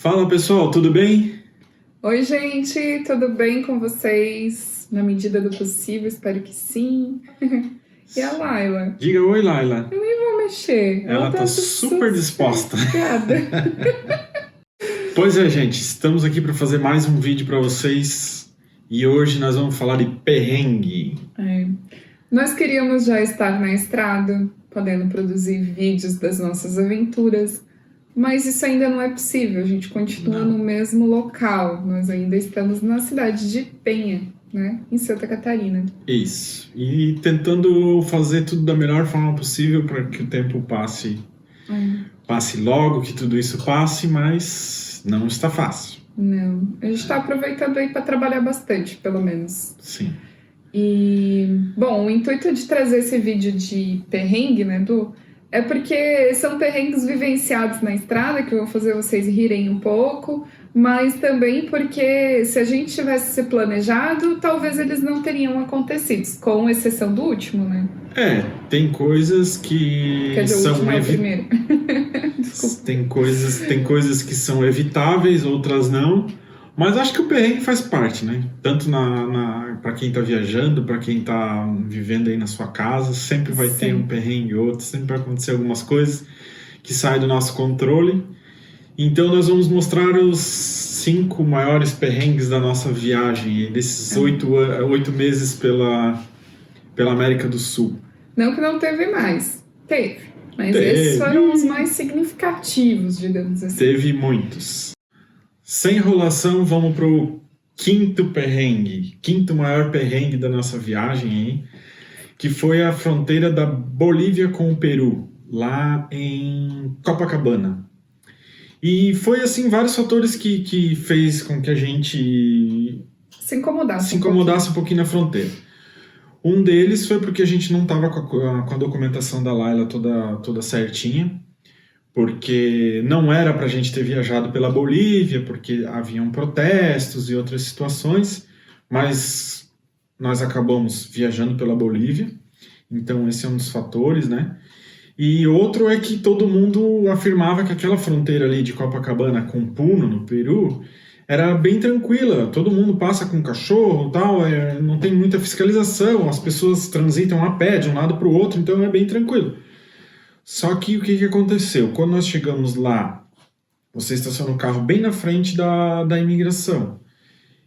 Fala pessoal, tudo bem? Oi, gente, tudo bem com vocês? Na medida do possível, espero que sim. E a Laila? Diga oi, Laila. Eu nem vou mexer. Ela tá super disposta. Obrigada. Pois é, gente, estamos aqui para fazer mais um vídeo para vocês e hoje nós vamos falar de perrengue. Nós queríamos já estar na estrada, podendo produzir vídeos das nossas aventuras, mas isso ainda não é possível. A gente continua no mesmo local. Nós ainda estamos na cidade de Penha, né, em Santa Catarina. Isso. E tentando fazer tudo da melhor forma possível para que o tempo passe logo, que tudo isso passe, mas não está fácil. Não. A gente está aproveitando aí para trabalhar bastante, pelo menos. Sim. E, bom, o intuito de trazer esse vídeo de perrengue, né, Du, é porque são perrengues vivenciados na estrada que vão fazer vocês rirem um pouco, mas também porque se a gente tivesse se planejado, talvez eles não teriam acontecido, com exceção do último, né? Tem coisas que Quer dizer, o são último é o primeiro. tem coisas que são evitáveis, outras não. Mas acho que o perrengue faz parte, né? Tanto para quem tá viajando, para quem tá vivendo aí na sua casa, sempre vai ter um perrengue ou outro, sempre vai acontecer algumas coisas que saem do nosso controle. Então nós vamos mostrar os 5 maiores perrengues da nossa viagem, desses 8 meses pela América do Sul. Não que não teve mais, mas esses foram os mais significativos, digamos assim. Teve muitos. Sem enrolação, vamos pro quinto maior perrengue da nossa viagem, hein? Que foi a fronteira da Bolívia com o Peru, lá em Copacabana. E foi, assim, vários fatores que fez com que a gente se incomodasse um pouquinho na fronteira. Um deles foi porque a gente não estava com a documentação da Laila toda certinha, porque não era para a gente ter viajado pela Bolívia, porque haviam protestos e outras situações, mas nós acabamos viajando pela Bolívia, então esse é um dos fatores, né? E outro é que todo mundo afirmava que aquela fronteira ali de Copacabana com Puno, no Peru, era bem tranquila, todo mundo passa com cachorro e tal, não tem muita fiscalização, as pessoas transitam a pé de um lado para o outro, então é bem tranquilo. Só que o que aconteceu? Quando nós chegamos lá, você estacionou o carro bem na frente da imigração.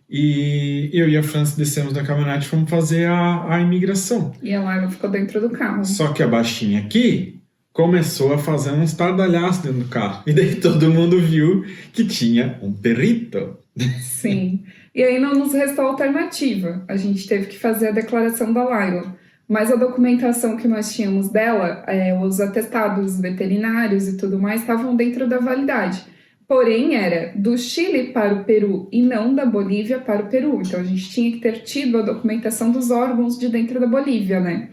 E eu e a França descemos da caminhonete e fomos fazer a imigração. E a Laila ficou dentro do carro. Só que a baixinha aqui começou a fazer um estardalhaço dentro do carro. E daí todo mundo viu que tinha um perrito. Sim. E aí não nos restou alternativa. A gente teve que fazer a declaração da Laila. Mas a documentação que nós tínhamos dela, os atestados veterinários e tudo mais, estavam dentro da validade. Porém, era do Chile para o Peru e não da Bolívia para o Peru. Então, a gente tinha que ter tido a documentação dos órgãos de dentro da Bolívia, né?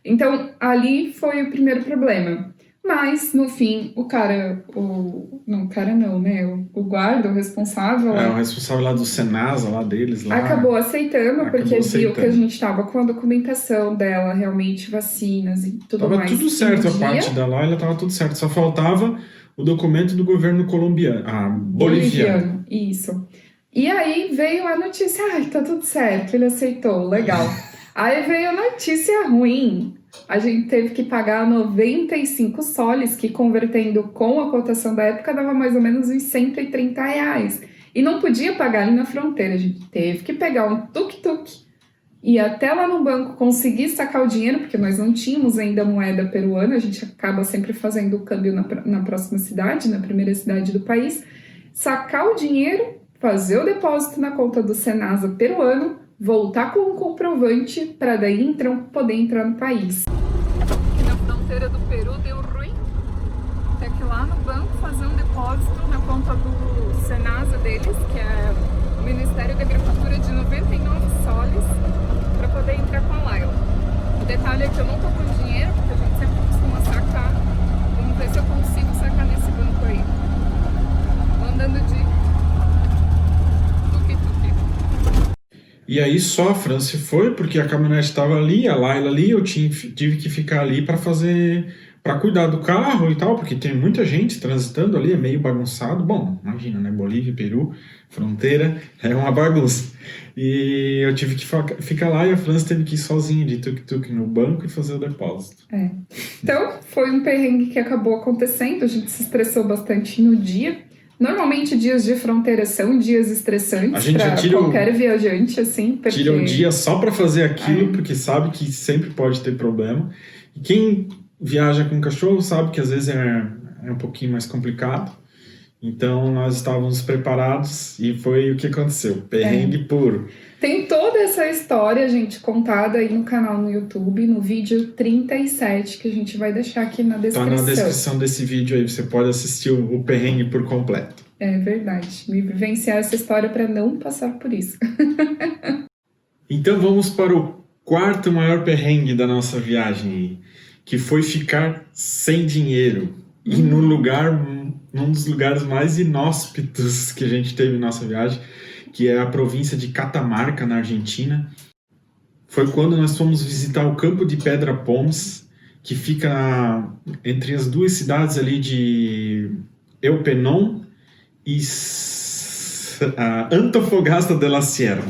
Então, ali foi o primeiro problema. Mas, no fim, o guarda, o responsável... O responsável lá do Senasa, lá deles. Lá, acabou aceitando, porque viu que a gente estava com a documentação dela, realmente, vacinas e tudo mais. Tava tudo certo, a parte da Laila estava tudo certo. Só faltava o documento do governo colombiano, boliviano. Isso. E aí veio a notícia, tá tudo certo, ele aceitou, legal. Aí veio a notícia ruim. A gente teve que pagar 95 soles, que convertendo com a cotação da época dava mais ou menos uns R$130. E não podia pagar ali na fronteira, a gente teve que pegar um tuk-tuk, ir até lá no banco, conseguir sacar o dinheiro, porque nós não tínhamos ainda moeda peruana, a gente acaba sempre fazendo o câmbio na próxima cidade, na primeira cidade do país, sacar o dinheiro, fazer o depósito na conta do Senasa peruano, voltar com um comprovante para daí poder entrar no país. Aqui na fronteira do Peru deu ruim, até que lá no banco fazer um depósito na conta do Senasa deles, que é o Ministério da Agricultura, de 99 soles, para poder entrar com a Laila. O detalhe é que eu não tô com dinheiro, porque a gente sempre costuma sacar. Vamos ver se eu consigo sacar nesse banco aí. Tô andando de E aí só a França foi, porque a caminhonete estava ali, a Laila ali, eu tive que ficar ali para fazer para cuidar do carro e tal, porque tem muita gente transitando ali, é meio bagunçado. Bom, imagina, né? Bolívia, Peru, fronteira, é uma bagunça. E eu tive que ficar lá e a França teve que ir sozinha de tuk-tuk no banco e fazer o depósito. Então, foi um perrengue que acabou acontecendo, a gente se estressou bastante no dia. Normalmente, dias de fronteira são dias estressantes para qualquer viajante, assim. Porque... Tira um dia só para fazer aquilo, porque sabe que sempre pode ter problema. E quem viaja com cachorro sabe que às vezes é um pouquinho mais complicado. Então, nós estávamos preparados e foi o que aconteceu. Perrengue puro. Tem toda essa história, gente, contada aí no canal no YouTube, no vídeo 37, que a gente vai deixar aqui na descrição. Tá na descrição desse vídeo aí, você pode assistir o perrengue por completo. É verdade. Me vivenciar essa história para não passar por isso. Então, vamos para o quarto maior perrengue da nossa viagem, que foi ficar sem dinheiro. E num dos lugares mais inóspitos que a gente teve em nossa viagem, que é a província de Catamarca, na Argentina. Foi quando nós fomos visitar o campo de Pedra Pomes, que fica entre as duas cidades ali de Eupenon e Antofagasta de la Sierra,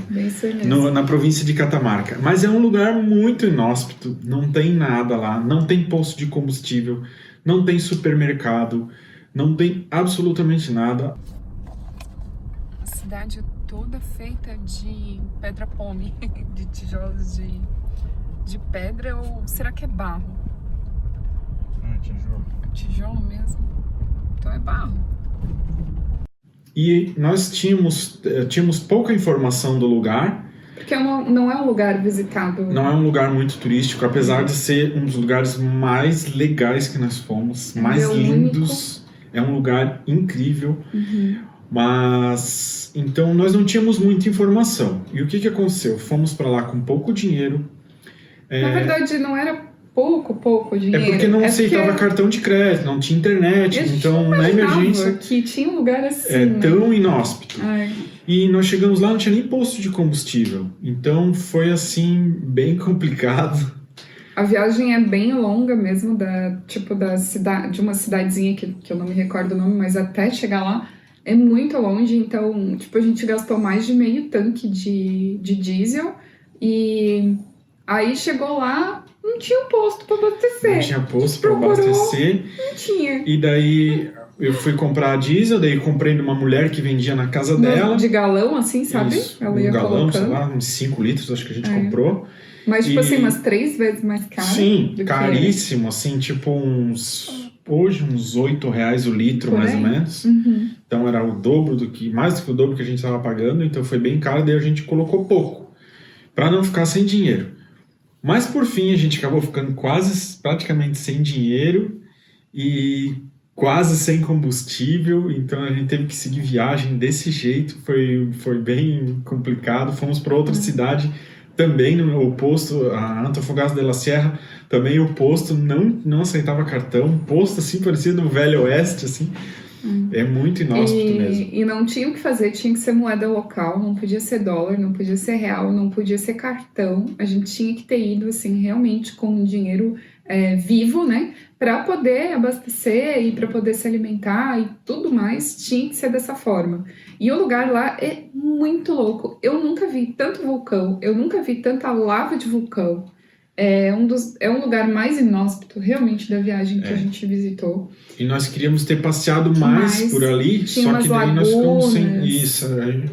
na província de Catamarca. Mas é um lugar muito inóspito, não tem nada lá, não tem posto de combustível, não tem supermercado, não tem absolutamente nada. A cidade é toda feita de pedra pome, de tijolos de pedra, ou será que é barro? É tijolo. Tijolo mesmo? Então é barro. E nós tínhamos pouca informação do lugar. Porque não é um lugar visitado. Não é um lugar muito turístico, apesar de ser um dos lugares mais legais que nós fomos, mais lindos. Único. É um lugar incrível. Mas, então, nós não tínhamos muita informação. E o que aconteceu? Fomos para lá com pouco dinheiro. Na verdade, não era pouco dinheiro. É porque não aceitava cartão de crédito, não tinha internet. Então, na emergência... que tinha um lugar assim, tão inóspito. Ai. E nós chegamos lá, não tinha nem posto de combustível. Então, foi, assim, bem complicado. A viagem é bem longa mesmo, de uma cidadezinha que eu não me recordo o nome, mas até chegar lá é muito longe. Então, a gente gastou mais de meio tanque de diesel. E aí chegou lá, não tinha um posto para abastecer. Não tinha posto para abastecer. Não tinha. E daí eu fui comprar diesel, daí comprei de uma mulher que vendia na casa dela. De galão, assim, sabe? Isso, ela ia galão, colocando. Sei lá, uns 5 litros, acho que a gente comprou. Mas, assim, umas 3 vezes mais caro. Sim, caríssimo, assim, tipo hoje uns R$8 o litro, mais ou menos. Então era o dobro mais do que o dobro que a gente estava pagando, então foi bem caro, daí a gente colocou pouco, para não ficar sem dinheiro. Mas por fim a gente acabou ficando praticamente sem dinheiro e quase sem combustível, então a gente teve que seguir viagem desse jeito, foi bem complicado. Fomos para outra cidade, também o posto, a Antofagasta de la Sierra, também o posto não aceitava cartão, um posto assim parecido no Velho Oeste, assim, é muito inóspito mesmo. E não tinha o que fazer, tinha que ser moeda local, não podia ser dólar, não podia ser real, não podia ser cartão, a gente tinha que ter ido, assim, realmente com dinheiro vivo, né, para poder abastecer e para poder se alimentar e tudo mais, tinha que ser dessa forma. E o lugar lá é muito louco. Eu nunca vi tanto vulcão, eu nunca vi tanta lava de vulcão. É um lugar mais inóspito, realmente, da viagem que a gente visitou. E nós queríamos ter passeado mais por ali, só que daí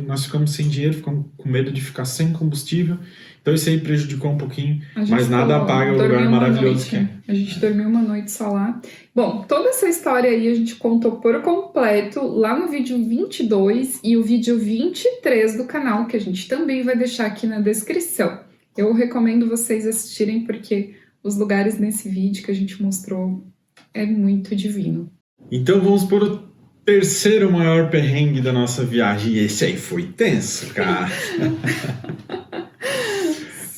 nós ficamos sem dinheiro, ficamos com medo de ficar sem combustível. Então isso aí prejudicou um pouquinho, mas nada apaga o lugar maravilhoso que é. A gente dormiu uma noite só lá. Bom, toda essa história aí a gente contou por completo lá no vídeo 22 e o vídeo 23 do canal, que a gente também vai deixar aqui na descrição. Eu recomendo vocês assistirem porque os lugares nesse vídeo que a gente mostrou é muito divino. Então vamos para o terceiro maior perrengue da nossa viagem. E esse aí foi tenso, cara.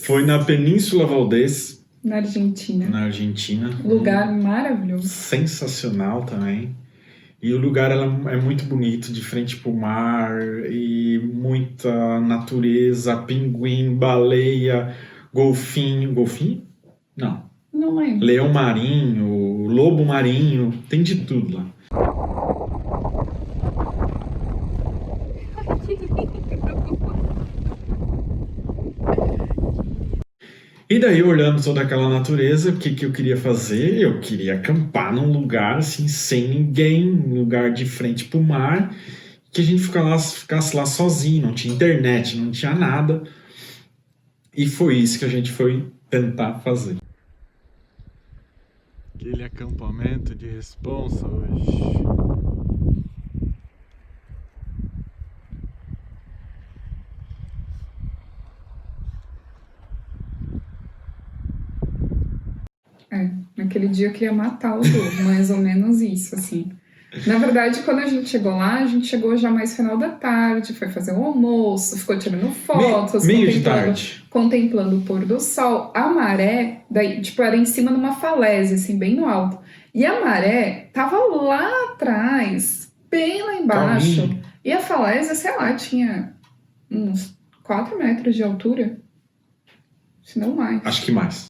Foi na Península Valdez. Na Argentina. Lugar maravilhoso. Sensacional também. E o lugar é muito bonito, de frente para o mar, e muita natureza, pinguim, baleia, golfinho. Golfinho? Não. Não lembro. Leão marinho, lobo marinho, tem de tudo lá. E daí, olhando toda aquela natureza, o que eu queria fazer? Eu queria acampar num lugar assim, sem ninguém, um lugar de frente pro mar, que a gente ficasse lá sozinho, não tinha internet, não tinha nada. E foi isso que a gente foi tentar fazer. Aquele acampamento de responsa hoje. Naquele dia eu queria matar o lobo, mais ou menos isso, assim. Na verdade, quando a gente chegou lá, a gente chegou já mais final da tarde, foi fazer o almoço, ficou tirando fotos, meio de tarde, contemplando o pôr do sol. A maré, daí, tipo, era em cima de uma falésia, assim, bem no alto. E a maré tava lá atrás, bem lá embaixo. Calminho. E a falésia, sei lá, tinha uns 4 metros de altura, se não mais. Acho que mais.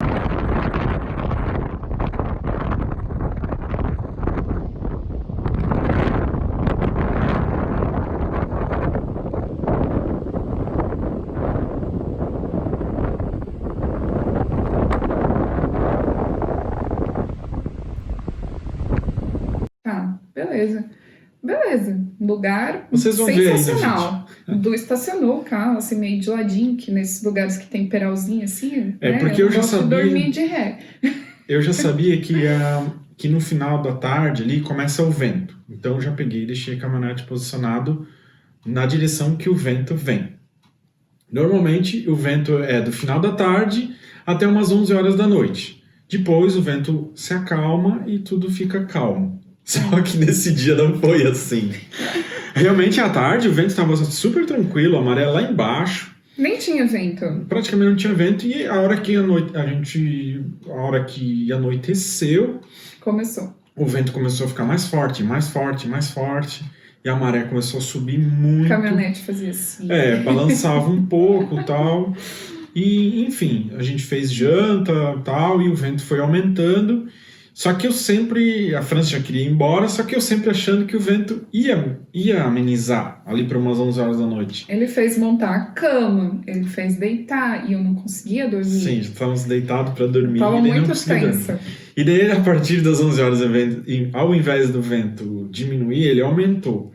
Beleza. Lugar Vocês vão ver sensacional. Du estacionou o carro, assim, meio de ladinho, que nesses lugares que tem peralzinho, assim, É, né? porque eu já gosto de sabia... dormir de ré. Eu já sabia que no final da tarde ali começa o vento. Então eu já peguei e deixei a caminhonete posicionado na direção que o vento vem. Normalmente o vento é do final da tarde até umas 11 horas da noite. Depois o vento se acalma e tudo fica calmo. Só que nesse dia não foi assim. Realmente à tarde o vento estava super tranquilo, a maré lá embaixo. Nem tinha vento. Praticamente não tinha vento e a hora que anoiteceu, Começou. o vento começou a ficar mais forte, mais forte, mais forte. E a maré começou a subir muito. A caminhonete fazia assim. Balançava um pouco, tal. E, enfim, a gente fez janta, tal, e o vento foi aumentando. Só que a França já queria ir embora, só que eu sempre achando que o vento ia amenizar ali para umas 11 horas da noite. Ele fez montar a cama, ele fez deitar, e eu não conseguia dormir. Sim, já estávamos deitados para dormir. Tava e muito não conseguia tensa. dormir. E daí, a partir das 11 horas, ao invés do vento diminuir, ele aumentou.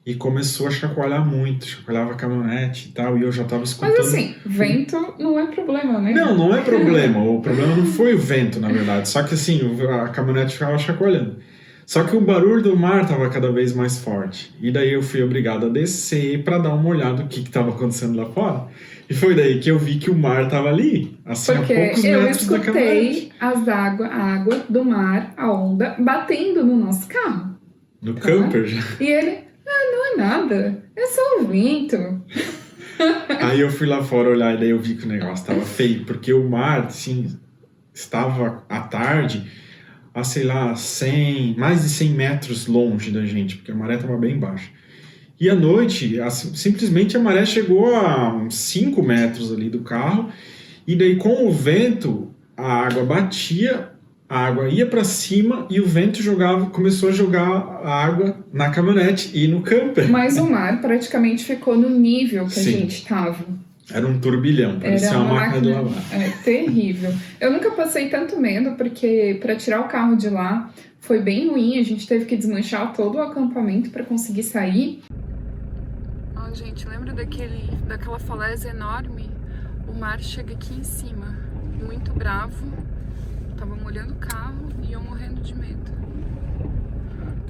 E começou a chacoalhar muito, chacoalhava a caminhonete e tal, e eu já estava escutando... Mas assim, vento não é problema, né? Não é problema. O problema não foi o vento, na verdade. Só que assim, a caminhonete ficava chacoalhando. Só que o barulho do mar estava cada vez mais forte. E daí eu fui obrigado a descer para dar uma olhada no que estava acontecendo lá fora. E foi daí que eu vi que o mar estava ali, assim, porque a poucos eu metros da caminhonete. escutei a água do mar, a onda, batendo no nosso carro. No camper já. E ele... não é nada, é só o vento. Aí eu fui lá fora olhar e daí eu vi que o negócio estava feio, porque o mar, assim, estava à tarde a, sei lá, mais de 100 metros longe da gente, porque a maré estava bem baixa. E à noite, simplesmente a maré chegou a uns 5 metros ali do carro, e daí com o vento, a água batia, a água ia para cima e o vento começou a jogar a água na caminhonete e no camper. Mas o mar praticamente ficou no nível que Sim. a gente estava. Era um turbilhão, parecia uma máquina de lavar. Terrível. Eu nunca passei tanto medo, porque para tirar o carro de lá foi bem ruim. A gente teve que desmanchar todo o acampamento para conseguir sair. Ó, gente, lembra daquela falésia enorme? O mar chega aqui em cima, muito bravo. Tava molhando o carro e eu morrendo de medo.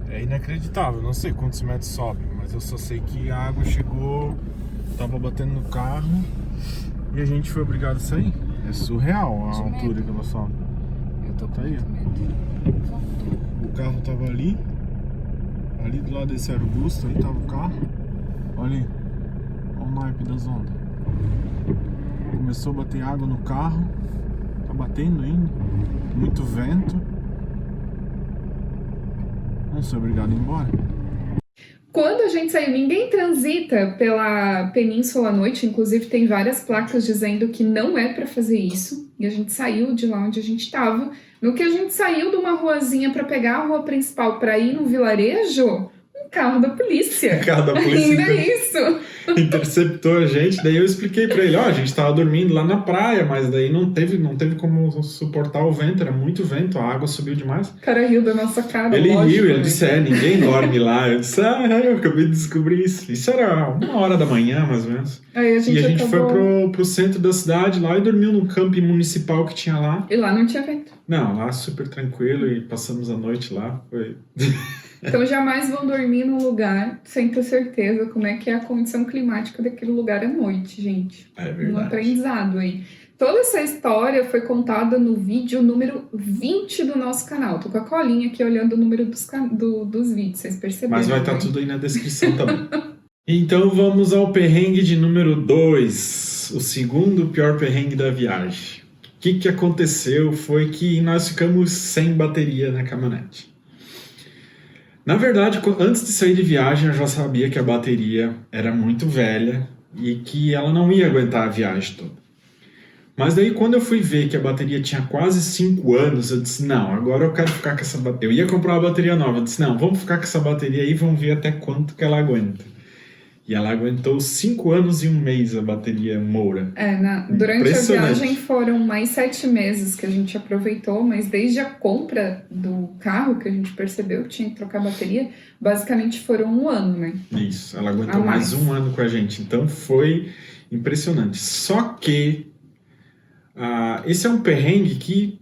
É inacreditável, não sei quantos metros sobe, mas eu só sei que a água chegou, tava batendo no carro e a gente foi obrigado a sair. É surreal a altura que ela sobe. Eu tô com Tá aí, muito medo. O carro tava ali do lado desse arbusto, aí tava o carro. Olha aí, olha o naipe das ondas. Começou a bater água no carro, tá batendo ainda, muito vento. Vamos ser obrigados a ir embora. Quando a gente saiu, ninguém transita pela península à noite, inclusive tem várias placas dizendo que não é para fazer isso, e a gente saiu de lá onde a gente estava. No que a gente saiu de uma ruazinha para pegar a rua principal para ir no vilarejo, um carro da polícia. O carro da polícia Ainda é isso. interceptou a gente, daí eu expliquei pra ele, a gente tava dormindo lá na praia, mas daí não teve como suportar o vento, era muito vento, a água subiu demais. O cara riu da nossa cara, Ele lógico, riu, ele né? disse, ninguém dorme lá. Eu disse, eu acabei de descobrir isso. Isso era 1h da manhã, mais ou menos. Aí E a gente acabou... foi pro centro da cidade lá e dormiu no camping municipal que tinha lá. E lá não tinha vento. Não, lá super tranquilo e passamos a noite lá. Foi... Então jamais vão dormir num lugar sem ter certeza como é que é a condição climática daquele lugar à noite, gente. É verdade. Um aprendizado aí. Toda essa história foi contada no vídeo número 20 do nosso canal. Tô com a colinha aqui olhando o número dos vídeos, vocês perceberam? Mas vai estar tudo aí na descrição também. Então vamos ao perrengue de número 2. O segundo pior perrengue da viagem. O que aconteceu foi que nós ficamos sem bateria na caminhonete. Na verdade, antes de sair de viagem, eu já sabia que a bateria era muito velha e que ela não ia aguentar a viagem toda. Mas daí, quando eu fui ver que a bateria tinha quase 5 anos, eu disse, não, agora eu quero ficar com essa bateria. Eu ia comprar uma bateria nova, eu disse, não, vamos ficar com essa bateria aí e vamos ver até quanto que ela aguenta. E ela aguentou 5 anos e 1 mês a bateria Moura. Durante a viagem foram mais 7 meses que a gente aproveitou, mas desde a compra do carro que a gente percebeu que tinha que trocar a bateria, basicamente foram 1 ano, né? Isso, ela aguentou mais 1 ano com a gente, então foi impressionante. Só que esse é um perrengue que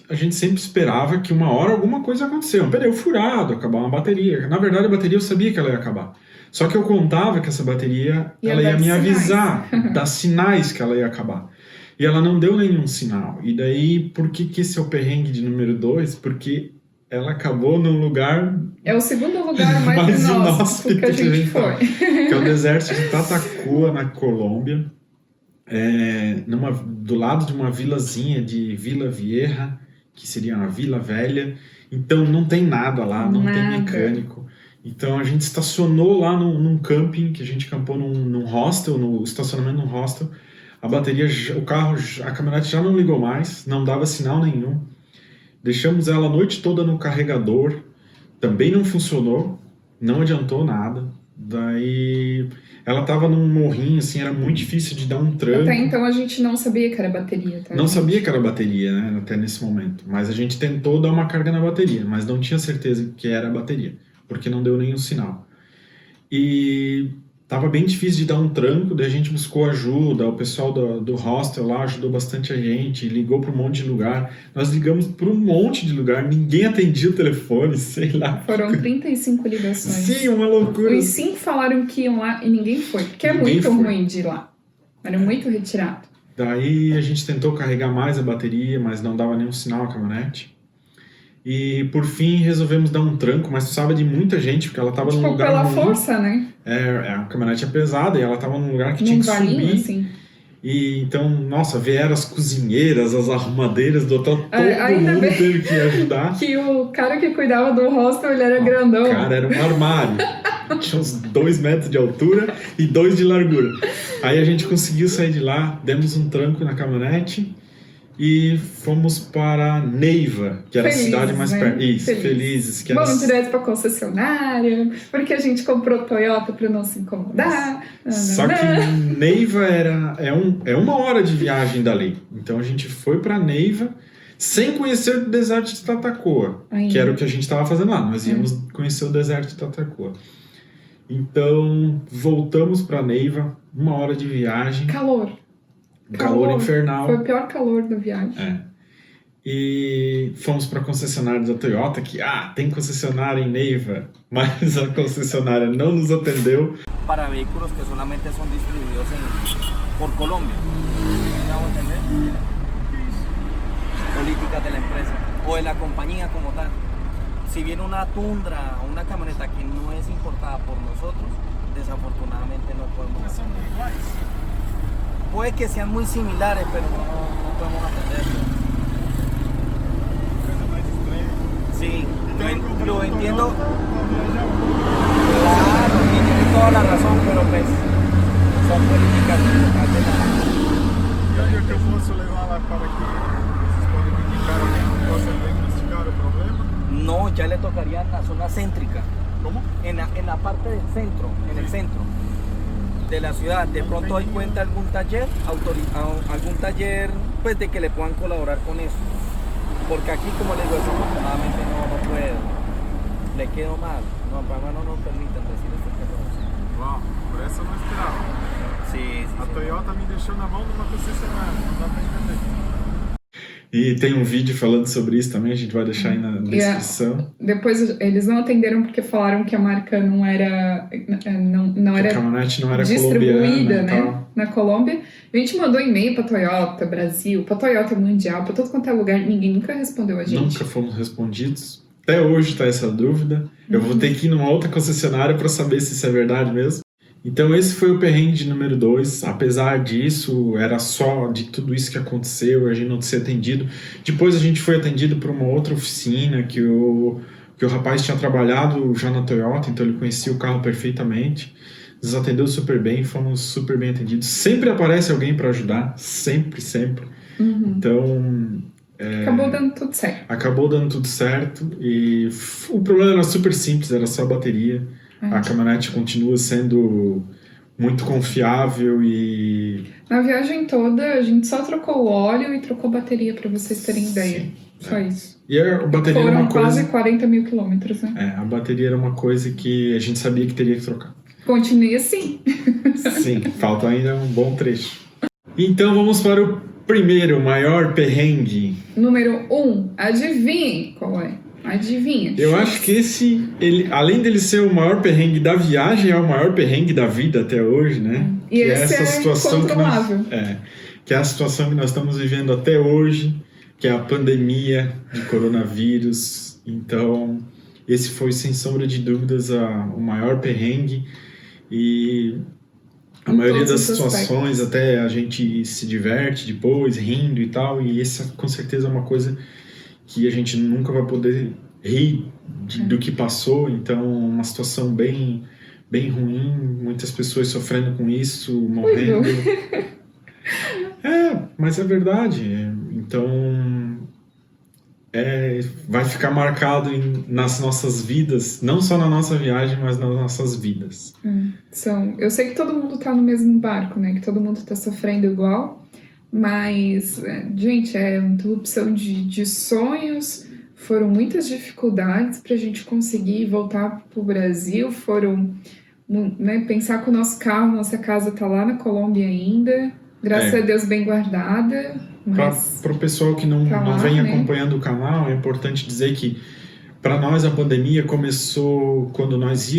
a gente sempre esperava que uma hora alguma coisa aconteceu, um pneu furado, acabar uma bateria. Na verdade, a bateria eu sabia que ela ia acabar. Só que eu contava que essa bateria ela ia me avisar, dar sinais que ela ia acabar. E ela não deu nenhum sinal. E daí, por que esse é o perrengue de número 2? Porque ela acabou num lugar... É o segundo lugar mais inóspito que a gente foi. Que é o deserto de Tatacoa, na Colômbia. Do lado de uma vilazinha de Vila Vieja, que seria uma vila velha. Então não tem nada lá, não tem mecânico. Então a gente estacionou lá num camping, que a gente acampou num hostel, no estacionamento num hostel. A bateria, a caminhonete já não ligou mais, não dava sinal nenhum. Deixamos ela a noite toda no carregador, também não funcionou, não adiantou nada. Daí ela tava num morrinho, assim, era muito difícil de dar um tranco. Até então a gente não sabia que era bateria, tá? Não sabia que era bateria, né, até nesse momento. Mas a gente tentou dar uma carga na bateria, mas não tinha certeza que era bateria, porque não deu nenhum sinal. E tava bem difícil de dar um tranco, daí a gente buscou ajuda, o pessoal do hostel lá ajudou bastante a gente, ligou para um monte de lugar. Nós ligamos para um monte de lugar, ninguém atendia o telefone, sei lá. Foram 35 ligações. Sim, uma loucura. Os 5 falaram que iam lá e ninguém foi, porque ninguém muito ruim de ir lá. Era muito retirado. Daí a gente tentou carregar mais a bateria, mas não dava nenhum sinal a caminhonete. E por fim resolvemos dar um tranco, mas precisava de muita gente, porque ela estava num lugar pela força, né? A caminhonete é pesada e ela estava num lugar que tinha que subir. Assim. E então, nossa, vieram as cozinheiras, as arrumadeiras do hotel, todo mundo teve que ajudar. Que o cara que cuidava do hostel, ele era grandão. O cara era um armário. Tinha uns 2 metros de altura e 2 de largura. Aí a gente conseguiu sair de lá, demos um tranco na caminhonete e fomos para Neiva, que era a cidade mais perto. Isso, felizes. Que Vamos direto para a concessionária, porque a gente comprou Toyota para não se incomodar. Só que Neiva é 1 hora de viagem dali. Então a gente foi para Neiva sem conhecer o deserto de Tatacoa, que era o que a gente estava fazendo lá. Nós íamos conhecer o deserto de Tatacoa. Então voltamos para Neiva, 1 hora de viagem. Calor infernal. Foi o pior calor da viagem. E fomos para a concessionária da Toyota, que tem concessionária em Neiva, mas a concessionária não nos atendeu. Para veículos que solamente são distribuídos por Colômbia. ¿Vamos a entender? Políticas de la empresa o de la compañía como tal. Si viene una Tundra o una camioneta que no es importada por nosotros, desafortunadamente no podemos hacer. Puede que sean muy similares, pero no podemos atenderlo. Sí, lo entiendo. Claro. No, ya le tocaría en la zona céntrica, Como? en la parte del centro, en el centro de la ciudad. De pronto hay cuenta algún taller, algún taller pues de que le puedan colaborar con eso. Porque aquí, como les digo, desafortunadamente no puedo. Le quedo mal. No, papá no nos permiten decir estas cosas. Uau, por essa eu não esperava. Sí, A Toyota me deixou na mão de uma concessionária, não dá pra entender. E tem um vídeo falando sobre isso também, a gente vai deixar aí na descrição. Depois eles não atenderam porque falaram que a marca não era, não era A caminhonete não era distribuída, colombiana, né, tal. na Colômbia. A gente mandou e-mail pra Toyota Brasil, pra Toyota Mundial, pra todo quanto é lugar, ninguém nunca respondeu a gente. Nunca fomos respondidos. Até hoje tá essa dúvida. Eu vou ter que ir numa outra concessionária para saber se isso é verdade mesmo. Então esse foi o perrengue de número 2. Apesar disso, era só de tudo isso que aconteceu, a gente não ser atendido. Depois a gente foi atendido por uma outra oficina que o rapaz tinha trabalhado já na Toyota, então ele conhecia o carro perfeitamente. Nos atendeu super bem, fomos super bem atendidos. Sempre aparece alguém para ajudar, sempre. Então... Acabou dando tudo certo. Acabou dando tudo certo e o problema era super simples, era só a bateria. A caminhonete continua sendo muito confiável e... Na viagem toda, a gente só trocou o óleo e trocou bateria, pra vocês terem ideia. Sim, Só isso. E a bateria Foram era uma quase coisa... 40 mil quilômetros, né? a bateria era uma coisa que a gente sabia que teria que trocar. Continue assim. Sim, falta ainda um bom trecho. Então vamos para o primeiro maior perrengue. Número 1, adivinhe qual é? Adivinha. Eu acho que esse, além dele ser o maior perrengue da viagem, é o maior perrengue da vida até hoje, né? E que esse essa situação controlável. que é a situação que nós estamos vivendo até hoje, que é a pandemia de coronavírus. Então, esse foi, sem sombra de dúvidas, o maior perrengue. E a maioria das situações até a gente se diverte depois, rindo e tal. E essa, com certeza, é uma coisa que a gente nunca vai poder rir do que passou. Então, uma situação bem ruim, muitas pessoas sofrendo com isso, morrendo. Mas é verdade. Então, vai ficar marcado nas nossas vidas, não só na nossa viagem, mas nas nossas vidas. Eu sei que todo mundo tá no mesmo barco, né? Que todo mundo tá sofrendo igual. Mas, gente, é interrupção de sonhos, foram muitas dificuldades para a gente conseguir voltar para o Brasil, foram, né, pensar que o nosso carro, nossa casa está lá na Colômbia ainda, graças a Deus bem guardada. Para o pessoal que não vem acompanhando o canal, é importante dizer que para nós a pandemia começou quando nós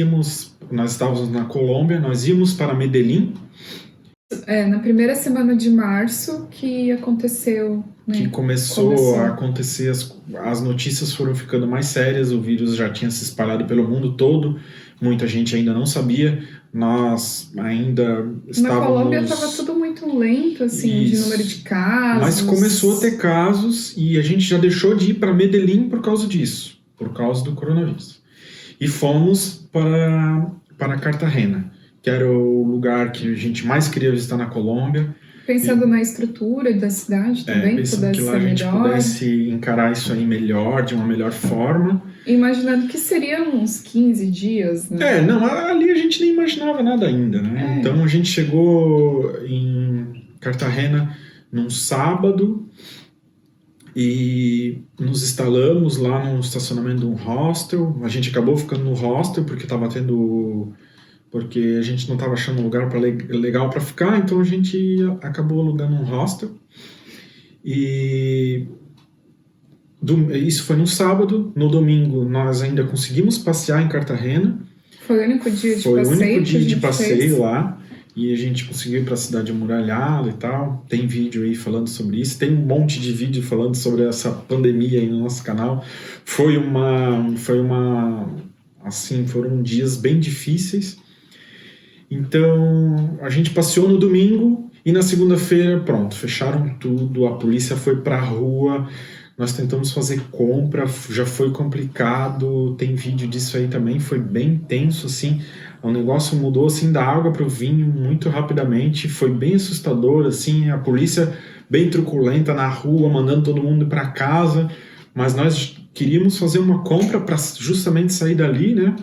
estávamos na Colômbia, nós íamos para Medellín. Na primeira semana de março que aconteceu, né? Que começou a acontecer, as notícias foram ficando mais sérias, o vírus já tinha se espalhado pelo mundo todo, muita gente ainda não sabia, nós ainda estávamos... Na Colômbia estava tudo muito lento, assim, de número de casos. Mas começou a ter casos e a gente já deixou de ir para Medellín por causa disso, por causa do coronavírus. E fomos para Cartagena, que era o lugar que a gente mais queria visitar na Colômbia. Pensando na estrutura da cidade também, pensando que lá a gente pudesse encarar isso aí melhor, de uma melhor forma. Imaginando que seriam uns 15 dias, né? Ali a gente nem imaginava nada ainda, né? Então a gente chegou em Cartagena num sábado e nos instalamos lá no estacionamento de um hostel. A gente acabou ficando no hostel porque a gente não estava achando um lugar legal para ficar, então a gente acabou alugando um hostel. E isso foi no sábado. No domingo nós ainda conseguimos passear em Cartagena. Foi o único dia de passeio. Foi o único dia de passeio lá. E a gente conseguiu ir para a cidade amuralhada e tal. Tem vídeo aí falando sobre isso. Tem um monte de vídeo falando sobre essa pandemia aí no nosso canal. Foram dias bem difíceis. Então, a gente passeou no domingo e na segunda-feira, pronto, fecharam tudo, a polícia foi pra rua, nós tentamos fazer compra, já foi complicado, tem vídeo disso aí também, foi bem tenso, assim, o negócio mudou, assim, da água pro vinho muito rapidamente, foi bem assustador, assim, a polícia bem truculenta na rua, mandando todo mundo ir pra casa, mas nós queríamos fazer uma compra para justamente sair dali, né?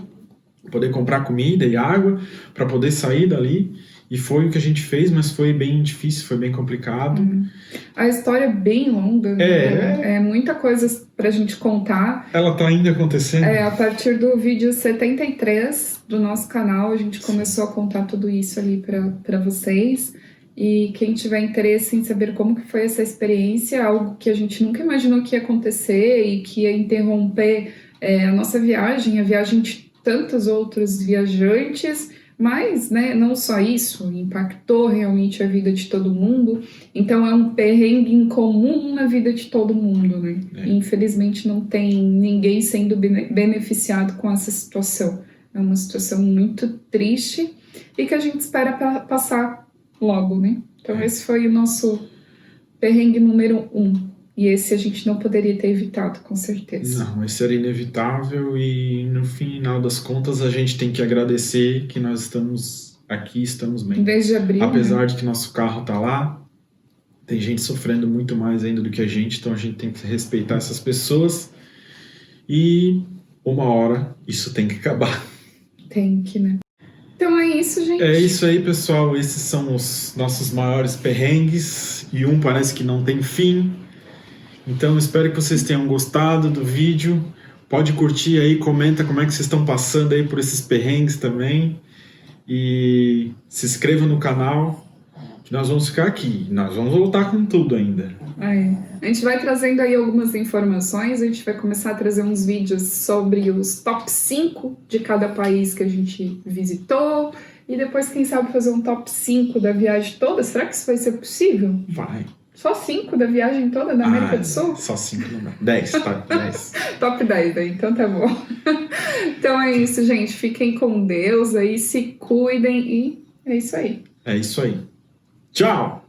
Poder comprar comida e água para poder sair dali. E foi o que a gente fez, mas foi bem difícil, foi bem complicado. A história é bem longa, né? É muita coisa pra gente contar. Ela tá ainda acontecendo? A partir do vídeo 73 do nosso canal, a gente começou a contar tudo isso ali pra vocês. E quem tiver interesse em saber como que foi essa experiência, algo que a gente nunca imaginou que ia acontecer e que ia interromper a nossa viagem, a viagem de tantos outros viajantes, mas, né, não só isso, impactou realmente a vida de todo mundo. Então é um perrengue incomum na vida de todo mundo, né? Infelizmente não tem ninguém sendo beneficiado com essa situação. É uma situação muito triste e que a gente espera passar logo, né? Então esse foi o nosso perrengue número 1. E esse a gente não poderia ter evitado, com certeza. Não, esse era inevitável e no final das contas a gente tem que agradecer que nós estamos aqui, estamos bem. Desde abril, apesar de que nosso carro tá lá, tem gente sofrendo muito mais ainda do que a gente, então a gente tem que respeitar essas pessoas e uma hora isso tem que acabar. Tem que, né? Então é isso, gente. É isso aí, pessoal. Esses são os nossos maiores perrengues e parece que não tem fim. Então espero que vocês tenham gostado do vídeo. Pode curtir aí, comenta como é que vocês estão passando aí por esses perrengues também. E se inscreva no canal, que nós vamos ficar aqui. Nós vamos voltar com tudo ainda. A gente vai trazendo aí algumas informações, a gente vai começar a trazer uns vídeos sobre os top 5 de cada país que a gente visitou. E depois, quem sabe, fazer um top 5 da viagem toda. Será que isso vai ser possível? Vai. Só 5 da viagem toda da América do Sul? Só 5 não dá. 10, top 10. Top 10, né? Então tá bom. Então é isso, gente. Fiquem com Deus aí, se cuidem e é isso aí. É isso aí. Tchau!